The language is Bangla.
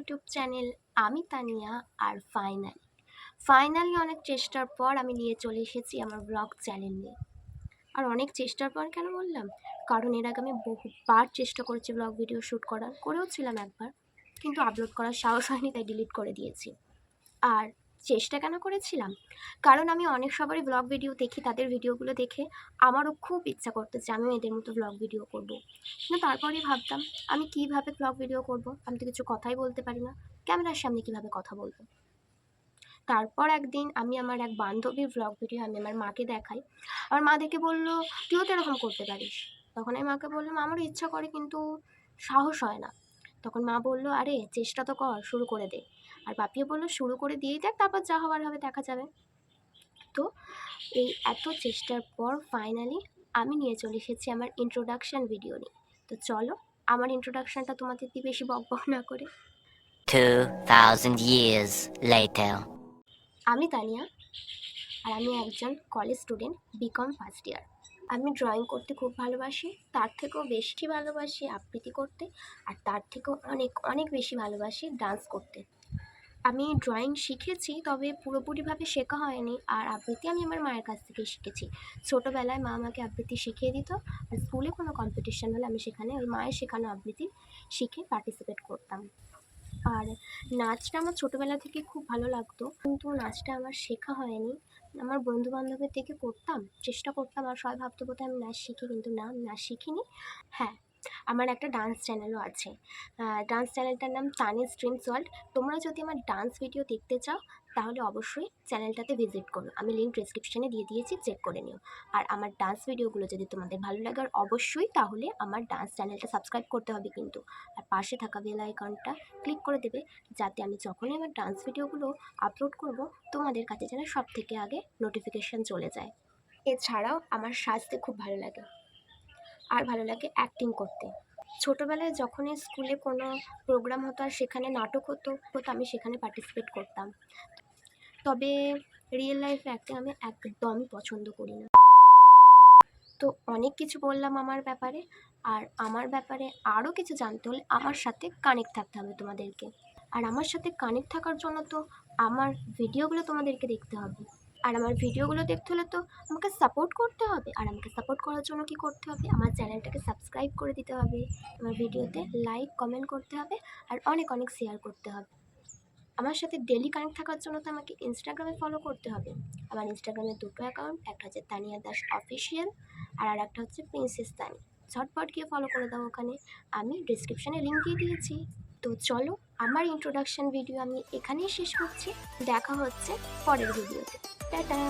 ইউটিউব চ্যানেল আমি তানিয়া। আর ফাইনালি অনেক চেষ্টার পর আমি নিয়ে চলে এসেছি আমার ব্লগ চ্যানেল নিয়ে। আর অনেক চেষ্টার পর কেন বললাম, কারণ এর আগে আমি বহুবার চেষ্টা করেছি ব্লগ ভিডিও শ্যুট করেওছিলাম একবার, কিন্তু আপলোড করার সাহস হয়নি, তাই ডিলিট করে দিয়েছি। আর চেষ্টা কেন করেছিলাম, কারণ আমি অনেক সবারই ব্লগ ভিডিও দেখি, তাদের ভিডিওগুলো দেখে আমারও খুব ইচ্ছা করতো যে আমিও এদের মতো ব্লগ ভিডিও করব। কিন্তু তারপরেই ভাবতাম, আমি কিভাবে ব্লগ ভিডিও করব, আমি তো কিছু কথাই বলতে পারি না, ক্যামেরার সামনে কিভাবে কথা বলবো। তারপর একদিন আমি আমার এক বান্ধবীর ব্লগ ভিডিও আমি আমার মাকে দেখাই। আমার মা দেখে বললো, তুইও তো এরকম করতে পারিস। তখন আমি মাকে বললাম, আমারও ইচ্ছা করে কিন্তু সাহস হয় না। তখন মা বললো, আরে চেষ্টা তো কর, শুরু করে দে। আর বাপিও বললো, শুরু করে দিয়েই দেখ, তারপর যা হওয়ার হবে দেখা যাবে। তো এই এত চেষ্টার পর ফাইনালি আমি নিয়ে চলে এসেছি আমার ইন্ট্রোডাকশান ভিডিও নিয়ে। তো চলো আমার ইন্ট্রোডাকশানটা তোমাদের দিয়ে বেশি বকবক না করে। 2000 years later. আমি তানিয়া, আর আমি একজন college student, B Com first year. আমি ড্রয়িং করতে খুব ভালোবাসি, তার থেকেও বেশি ভালোবাসি আবৃত্তি করতে, আর তার থেকেও অনেক অনেক বেশি ভালোবাসি ডান্স করতে। আমি ড্রয়িং শিখেছি, তবে পুরোপুরিভাবে শেখা হয়নি। আর আবৃত্তি আমি আমার মায়ের কাছ থেকে শিখেছি। ছোটোবেলায় মা আমাকে আবৃত্তি শিখিয়ে দিত, আর স্কুলে কোনো কম্পিটিশান হলে আমি সেখানে ওই মায়ের শেখানো আবৃত্তি শিখে পার্টিসিপেট করতাম। আর নাচটা আমার ছোটোবেলা থেকে খুব ভালো লাগতো, কিন্তু নাচটা আমার শেখা হয়নি। আমার বন্ধুবান্ধবের থেকে করতাম, চেষ্টা করতাম, আর সবাই ভাবতো বোধহয় আমি নাচ শিখি, কিন্তু না, আমি নাচ শিখিনি। হ্যাঁ, আমার একটা ডান্স চ্যানেলও আছে। ডান্স চ্যানেলটার নাম তানিস ড্রিমস ওয়ার্ল্ড। তোমরা যদি আমার ডান্স ভিডিও দেখতে চাও তাহলে অবশ্যই চ্যানেলটাতে ভিজিট করো, আমি লিঙ্ক ডিসক্রিপশানে দিয়ে দিয়েছি, চেক করে নিও। আর আমার ডান্স ভিডিওগুলো যদি তোমাদের ভালো লাগে আর অবশ্যই, তাহলে আমার ডান্স চ্যানেলটা সাবস্ক্রাইব করতে হবে কিন্তু। আর পাশে থাকা বেল আইকনটা ক্লিক করে দেবে, যাতে আমি যখনই আমার ডান্স ভিডিওগুলো আপলোড করব তোমাদের কাছে যেন সব থেকে আগে নোটিফিকেশান চলে যায়। এছাড়াও আমার সাজতে খুব ভালো লাগে, আর ভালো লাগে অ্যাক্টিং করতে। ছোটোবেলায় যখনই স্কুলে কোনো প্রোগ্রাম হতো আর সেখানে নাটক হতো, আমি সেখানে পার্টিসিপেট করতাম। তবে রিয়েল লাইফ অ্যাক্টিং আমি একদমই পছন্দ করি না। তো অনেক কিছু বললাম আমার ব্যাপারে, আর আমার ব্যাপারে আরও কিছু জানতে হলে আমার সাথে কানেক্ট থাকতে হবে তোমাদেরকে। আর আমার সাথে কানেক্ট থাকার জন্য তো আমার ভিডিওগুলো তোমাদেরকে দেখতে হবে। আর আমার ভিডিওগুলো দেখতে হলে তো আমাকে সাপোর্ট করতে হবে। আর আমাকে সাপোর্ট করার জন্য কি করতে হবে, আমার চ্যানেলটাকে সাবস্ক্রাইব করে দিতে হবে, আমার ভিডিওতে লাইক কমেন্ট করতে হবে, আর অনেক অনেক শেয়ার করতে হবে। আমার সাথে ডেলি কানেক্ট থাকার জন্য তো আমাকে ইনস্টাগ্রামে ফলো করতে হবে। আমার ইনস্টাগ্রামে দুটো অ্যাকাউন্ট, একটা হচ্ছে তানিয়া দাস অফিসিয়াল, আর একটা হচ্ছে প্রিন্সেস তানি। ঝটপট গিয়ে ফলো করে দাও ওখানে, আমি ডিসক্রিপশানে লিঙ্ক দিয়ে দিয়েছি। তো চলো, আমার ইন্ট্রোডাকশান ভিডিও আমি এখানেই শেষ করছি। দেখা হচ্ছে পরের ভিডিওতে। টাটা।